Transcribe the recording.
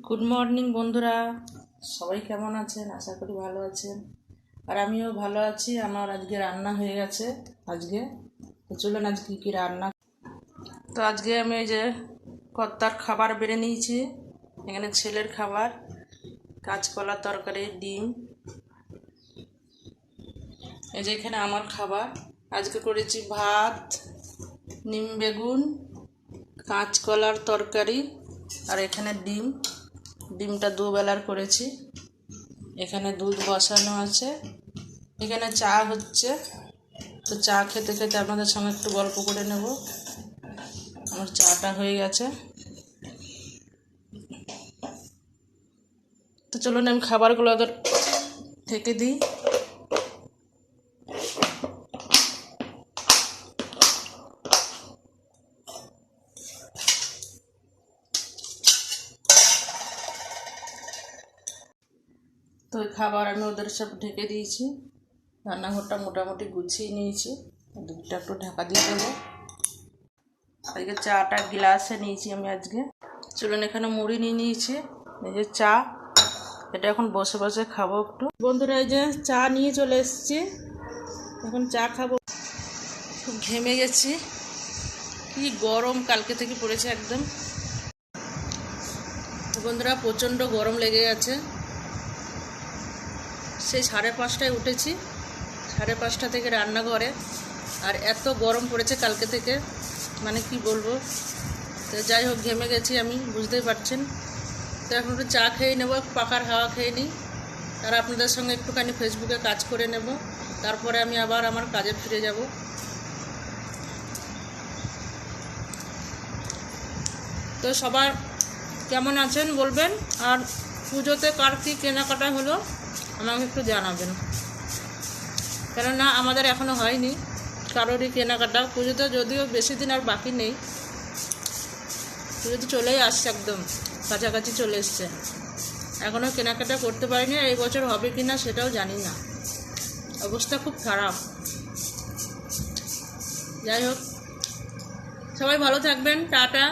Good morning বন্ধুরা, সবাই কেমন আছেন? আশা করি ভালো আছেন। আর আমিও ভালো আছি। আমার আজকে রান্না হয়ে গেছে। তো চলুন আজকে কী রান্না। তো আজকে আমি এই যে কর্তার খাবার বেড়ে নিয়েছি। এখানে ছেলের খাবার, কাঁচকলা তরকারি, ডিম। এই যে এখানে আমার খাবার। আজকে করেছি ভাত, নিম বেগুন, কাঁচকলার তরকারি, আর এখানে ডিমটা দুবেলার করেছি। এখানে দুধ বসানো আছে, এখানে চা হচ্ছে। তো চা খেতে খেতে আপনাদের সঙ্গে একটু গল্প করে নেব। আমার চাটা হয়ে গেছে। তো চলুন আমি খাবারগুলো ওদের থেকে দিই। তো ওই খাবার আমি ওদের সব ঢেকে দিয়েছি। রান্নাঘরটা মোটামুটি গুছিয়ে নিয়েছি। দুধটা একটু ঢাকা দিয়ে দেবো। আজকে চাটা গ্লাসে নিয়েছি আমি আজকে। চলুন এখানে মুড়ি নিয়ে নিয়েছি, এই যে চা। এটা এখন বসে বসে খাবো একটু। বন্ধুরা এই যে চা নিয়ে চলে এসেছি, এখন চা খাবো। খুব ঘেমে গেছি, কি গরম কালকে থেকে পড়েছে একদম। বন্ধুরা প্রচণ্ড গরম লেগে গেছে। সেই 5:30টায় উঠেছি, 5:30 থেকে রান্না করে। আর এত গরম পড়েছে কালকে থেকে, মানে কি বলবো। তো যাই হোক, ঘেমে গেছি আমি, বুঝতেই পারছেন। তো এখন একটু চা খেয়ে নেবো, পাখার হাওয়া খেয়ে নিই। আর আপনাদের সঙ্গে একটুখানি ফেসবুকে কাজ করে নেব, তারপরে আমি আবার আমার কাজে ফিরে যাব। তো সবার কেমন আছেন বলবেন, আর পুজোতে কার কী কেনাকাটা হলো আমাকে একটু জানাবেন। কেননা আমাদের এখনও হয়নি কারোরই কেনাকাটা। পুজোতে যদিও বেশি দিন আর বাকি নেই, পুজো তো চলেই আসছে, একদম কাছাকাছি চলে এসছে। এখনও কেনাকাটা করতে পারিনি, আর এই বছর হবে কি না সেটাও জানি না। অবস্থা খুব খারাপ। যাই হোক, সবাই ভালো থাকবেন। টাটা।